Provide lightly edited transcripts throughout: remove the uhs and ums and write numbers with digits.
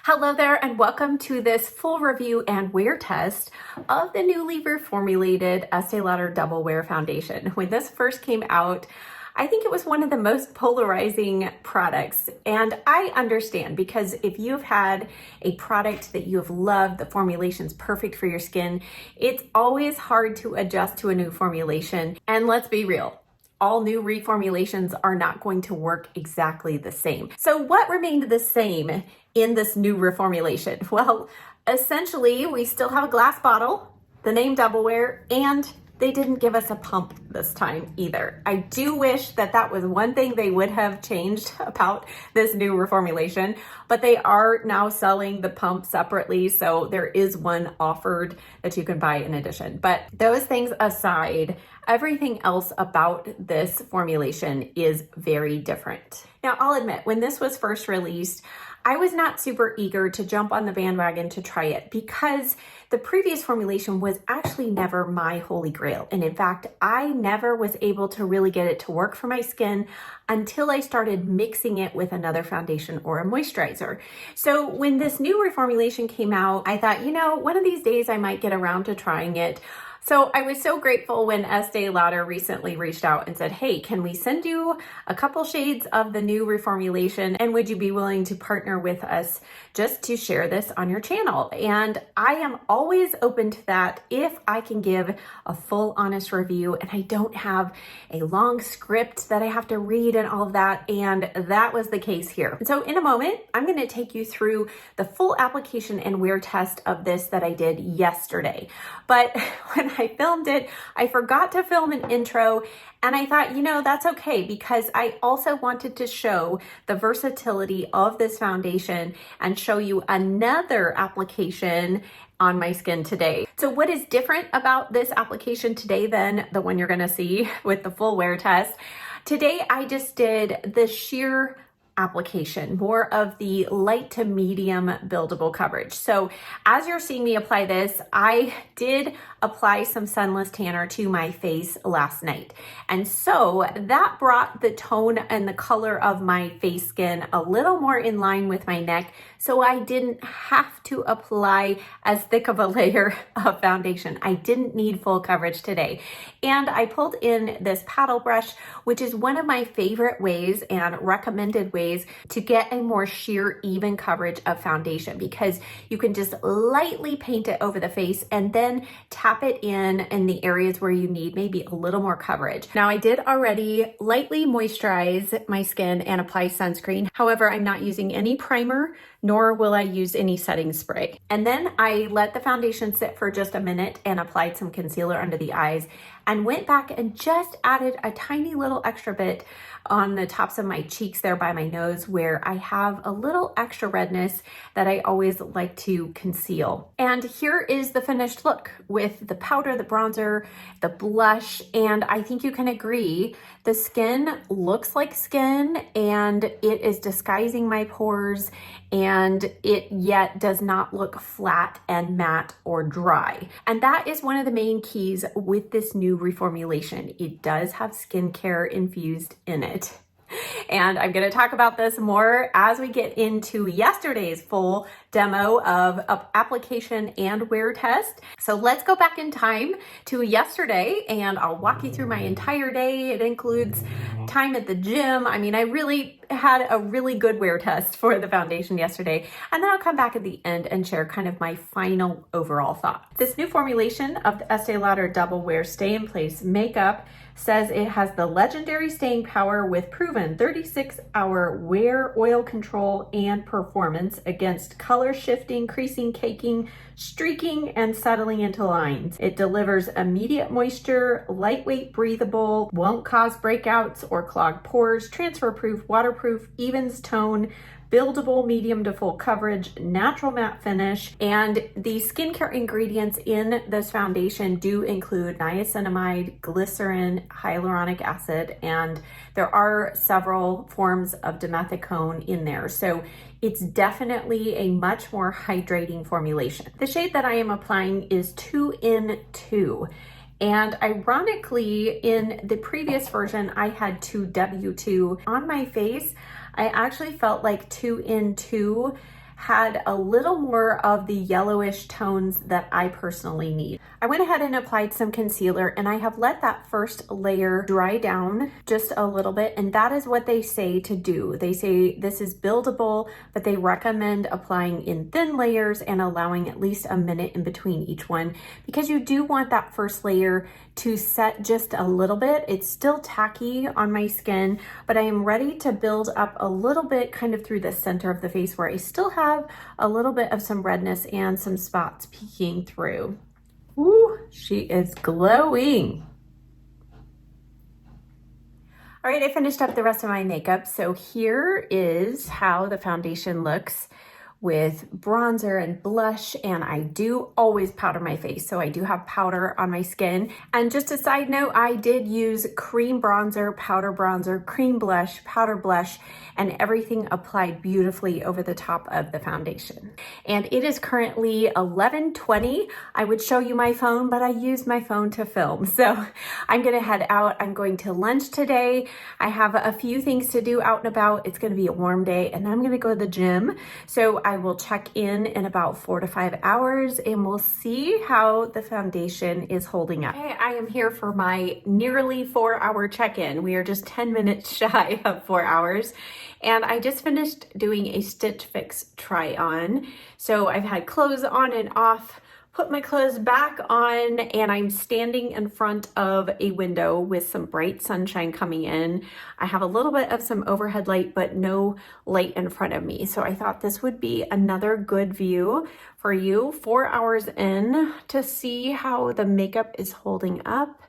Hello there and welcome to this full review and wear test of the newly reformulated Estee Lauder Double Wear Foundation. When this first came out, I think it was one of the most polarizing products, and I understand because if you've had a product that you have loved, the formulation's perfect for your skin, it's always hard to adjust to a new formulation. And let's be real, all new reformulations are not going to work exactly the same. So what remained the same in this new reformulation? Well, essentially, we still have a glass bottle, the name Double Wear, and they didn't give us a pump this time either. I do wish that that was one thing they would have changed about this new reformulation, but they are now selling the pump separately, so there is one offered that you can buy in addition. But those things aside, everything else about this formulation is very different. Now, I'll admit, when this was first released, I was not super eager to jump on the bandwagon to try it because the previous formulation was actually never my holy grail. And in fact, I never was able to really get it to work for my skin until I started mixing it with another foundation or a moisturizer. So when this new reformulation came out, I thought, one of these days I might get around to trying it. So I was so grateful when Estee Lauder recently reached out and said, hey, can we send you a couple shades of the new reformulation? And would you be willing to partner with us just to share this on your channel? And I am always open to that if I can give a full honest review and I don't have a long script that I have to read and all of that. And that was the case here. And so in a moment, I'm going to take you through the full application and wear test of this that I did yesterday. But when I filmed it, I forgot to film an intro, and I thought, that's okay because I also wanted to show the versatility of this foundation and show you another application on my skin today. So what is different about this application today than the one you're gonna see with the full wear test? Today, I just did the sheer application, more of the light to medium buildable coverage. So as you're seeing me apply this, I did apply some sunless tanner to my face last night. And so that brought the tone and the color of my face skin a little more in line with my neck. So I didn't have to apply as thick of a layer of foundation. I didn't need full coverage today. And I pulled in this paddle brush, which is one of my favorite ways and recommended ways to get a more sheer, even coverage of foundation because you can just lightly paint it over the face and then tap it in the areas where you need maybe a little more coverage. Now, I did already lightly moisturize my skin and apply sunscreen. However, I'm not using any primer, nor will I use any setting spray. And then I let the foundation sit for just a minute and applied some concealer under the eyes and went back and just added a tiny little extra bit on the tops of my cheeks there by my nose where I have a little extra redness that I always like to conceal. And here is the finished look with the powder, the bronzer, the blush, and I think you can agree the skin looks like skin and it is disguising my pores and it yet does not look flat and matte or dry. And that is one of the main keys with this new reformulation. It does have skincare infused in it. And I'm going to talk about this more as we get into yesterday's full demo of application and wear test. So let's go back in time to yesterday and I'll walk you through my entire day. It includes time at the gym. I mean, I really had a really good wear test for the foundation yesterday. And then I'll come back at the end and share kind of my final overall thought. This new formulation of the Estee Lauder Double Wear Stay in Place Makeup says it has the legendary staying power with proven 36-hour wear oil control and performance against color shifting, creasing, caking, streaking, and settling into lines. It delivers immediate moisture, lightweight, breathable, won't cause breakouts or clogged pores, transfer-proof, waterproof, evens tone, buildable medium to full coverage, natural matte finish, and the skincare ingredients in this foundation do include niacinamide, glycerin, hyaluronic acid, and there are several forms of dimethicone in there. So it's definitely a much more hydrating formulation. The shade that I am applying is 2 in 2. And ironically, in the previous version, I had 2W2 on my face. I actually felt like 2 in 2 had a little more of the yellowish tones that I personally need. I went ahead and applied some concealer, and I have let that first layer dry down just a little bit, and that is what they say to do. They say this is buildable, but they recommend applying in thin layers and allowing at least a minute in between each one, because you do want that first layer to set just a little bit. It's still tacky on my skin, but I am ready to build up a little bit kind of through the center of the face where I still have a little bit of some redness and some spots peeking through. Ooh, she is glowing. All right, I finished up the rest of my makeup. So here is how the foundation looks with bronzer and blush, and I do always powder my face, so I do have powder on my skin. And just a side note, I did use cream bronzer, cream blush, powder blush, and everything applied beautifully over the top of the foundation. And it is currently 11:20. I would show you my phone, but I used my phone to film. So I'm gonna head out. I'm going to lunch today. I have a few things to do out and about. It's gonna be a warm day, and then I'm gonna go to the gym. So I will check in about 4 to 5 hours, and we'll see how the foundation is holding up. Okay, I am here for my nearly 4-hour check-in. We are just 10 minutes shy of 4 hours. And I just finished doing a Stitch Fix try on. So I've had clothes on and off, put my clothes back on, and I'm standing in front of a window with some bright sunshine coming in. I have a little bit of some overhead light, but no light in front of me. So I thought this would be another good view for you 4 hours in to see how the makeup is holding up.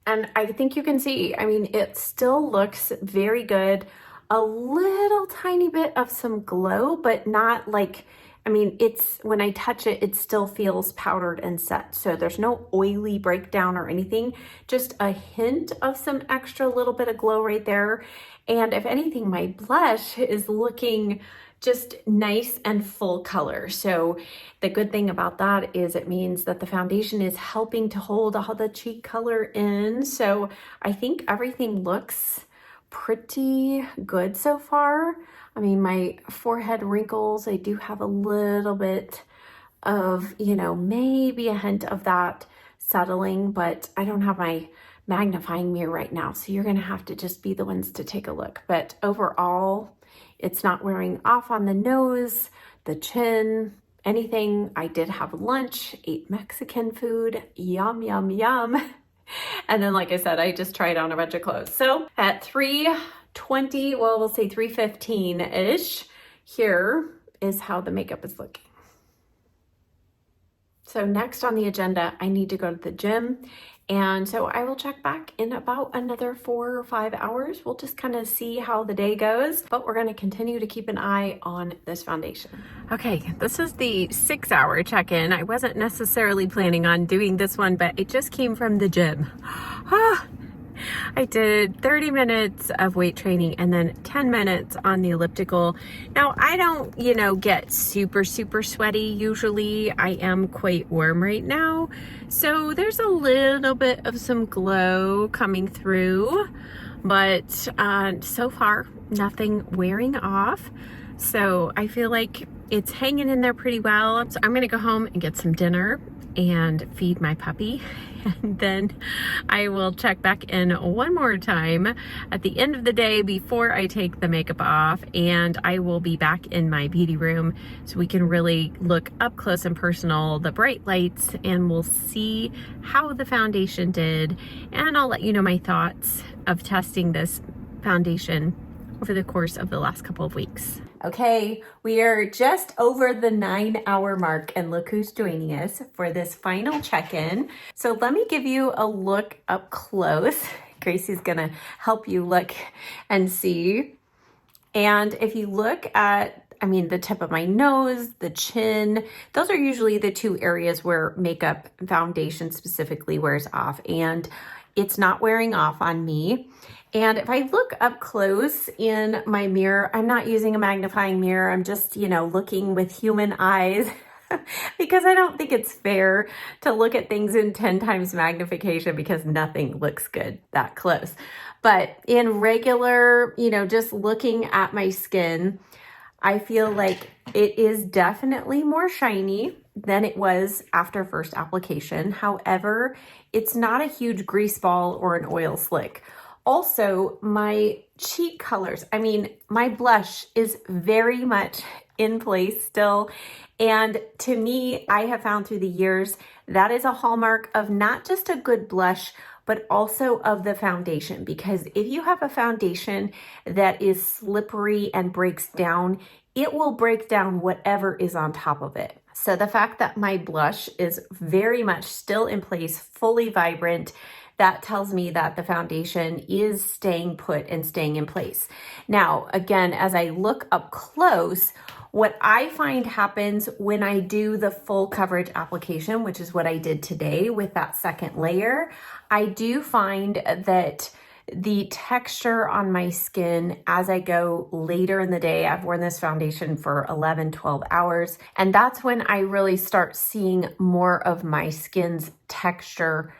And I think you can see, I mean, it still looks very good. A little tiny bit of some glow, but not like, I mean, it's when I touch it, it still feels powdered and set. So there's no oily breakdown or anything, just a hint of some extra little bit of glow right there. And if anything, my blush is looking just nice and full color. So the good thing about that is it means that the foundation is helping to hold all the cheek color in. So I think everything looks pretty good so far. I mean, my forehead wrinkles, I do have a little bit of, you know, maybe a hint of that settling, but I don't have my magnifying mirror right now. So you're going to have to just be the ones to take a look. But overall, it's not wearing off on the nose, the chin, anything. I did have lunch, ate Mexican food, yum, yum, yum. And then, like I said, I just tried on a bunch of clothes. So at 3:20, well, we'll say 3:15-ish, here is how the makeup is looking. So next on the agenda, I need to go to the gym. And so I will check back in about another 4 or 5 hours. We'll just kind of see how the day goes, but we're going to continue to keep an eye on this foundation. Okay, this is the 6-hour check-in. I wasn't necessarily planning on doing this one, but it just came from the gym. I did 30 minutes of weight training and then 10 minutes on the elliptical. Now, I don't, you know, get super sweaty usually. I am quite warm right now. So there's a little bit of some glow coming through, but so far, nothing wearing off. So I feel like it's hanging in there pretty well. So I'm gonna go home and get some dinner and feed my puppy. And then I will check back in one more time at the end of the day before I take the makeup off, and I will be back in my beauty room so we can really look up close and personal, the bright lights, and we'll see how the foundation did. And I'll let you know my thoughts of testing this foundation over the course of the last couple of weeks. Okay, we are just over the 9-hour mark, and look who's joining us for this final check-in. So let me give you a look up close. Gracie's gonna help you look and see. And if you look at, I mean, the tip of my nose, the chin, those are usually the two areas where makeup foundation specifically wears off, and it's not wearing off on me. And if I look up close in my mirror, I'm not using a magnifying mirror. I'm just, you know, looking with human eyes because I don't think it's fair to look at things in 10 times magnification because nothing looks good that close. But in regular, you know, just looking at my skin, I feel like it is definitely more shiny than it was after first application. However, it's not a huge grease ball or an oil slick. Also, my cheek colors, I mean, my blush is very much in place still. And to me, I have found through the years, that is a hallmark of not just a good blush, but also of the foundation. Because if you have a foundation that is slippery and breaks down, it will break down whatever is on top of it. So the fact that my blush is very much still in place, fully vibrant, that tells me that the foundation is staying put and staying in place. Now, again, as I look up close, what I find happens when I do the full coverage application, which is what I did today with that second layer, I do find that the texture on my skin as I go later in the day, I've worn this foundation for 11, 12 hours, and that's when I really start seeing more of my skin's texture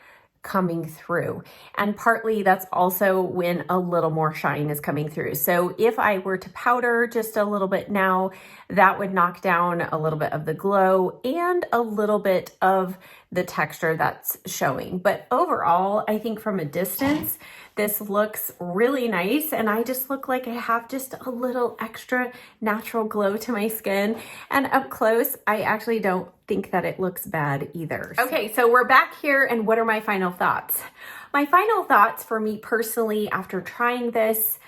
coming through. And partly that's also when a little more shine is coming through. So if I were to powder just a little bit now, that would knock down a little bit of the glow and a little bit of the texture that's showing. But overall, I think from a distance, this looks really nice, and I just look like I have just a little extra natural glow to my skin. And up close, I actually don't think that it looks bad either. Okay, so we're back here, and what are my final thoughts? My final thoughts for me personally after trying this,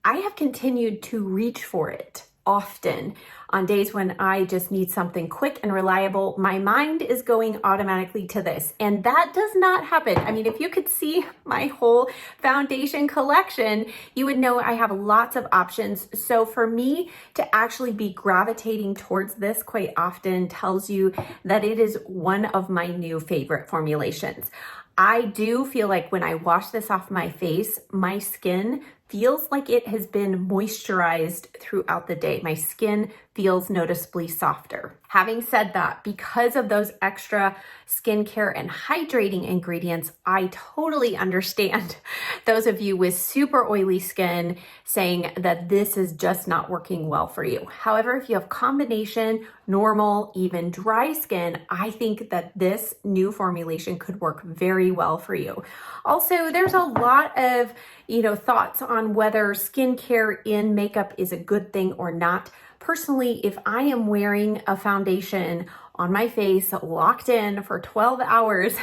I have continued to reach for it often. On days when I just need something quick and reliable, my mind is going automatically to this. And that does not happen. I mean, if you could see my whole foundation collection, you would know I have lots of options. So for me to actually be gravitating towards this quite often tells you that it is one of my new favorite formulations. I do feel like when I wash this off my face, my skin feels like it has been moisturized throughout the day. My skin feels noticeably softer. Having said that, because of those extra skincare and hydrating ingredients, I totally understand those of you with super oily skin saying that this is just not working well for you. However, if you have combination, normal, even dry skin, I think that this new formulation could work very well for you. Also, there's a lot of, thoughts on whether skincare in makeup is a good thing or not. Personally, if I am wearing a foundation on my face locked in for 12 hours,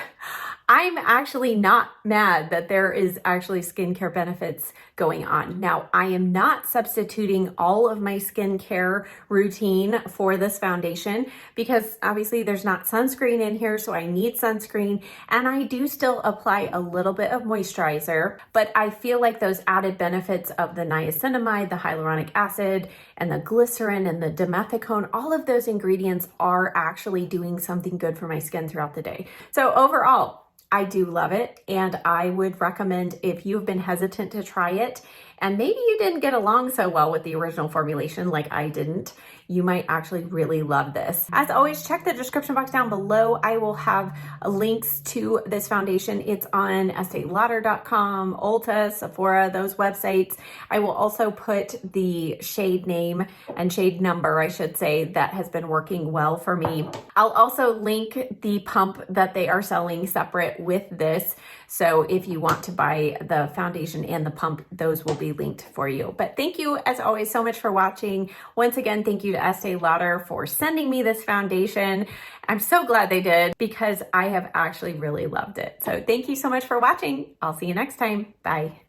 I'm actually not mad that there is actually skincare benefits going on. Now, I am not substituting all of my skincare routine for this foundation because obviously there's not sunscreen in here, so I need sunscreen, and I do still apply a little bit of moisturizer, but I feel like those added benefits of the niacinamide, the hyaluronic acid, and the glycerin and the dimethicone, all of those ingredients are actually doing something good for my skin throughout the day. So overall, I do love it, and I would recommend if you've been hesitant to try it and maybe you didn't get along so well with the original formulation like I didn't, you might actually really love this. As always, check the description box down below. I will have links to this foundation. It's on EsteeLauder.com, Ulta, Sephora, those websites. I will also put the shade name and shade number, I should say, that has been working well for me. I'll also link the pump that they are selling separate with this. So if you want to buy the foundation and the pump, those will be linked for you. But thank you, as always, so much for watching. Once again, thank you to Estee Lauder for sending me this foundation. I'm so glad they did because I have actually really loved it. So thank you so much for watching. I'll see you next time. Bye.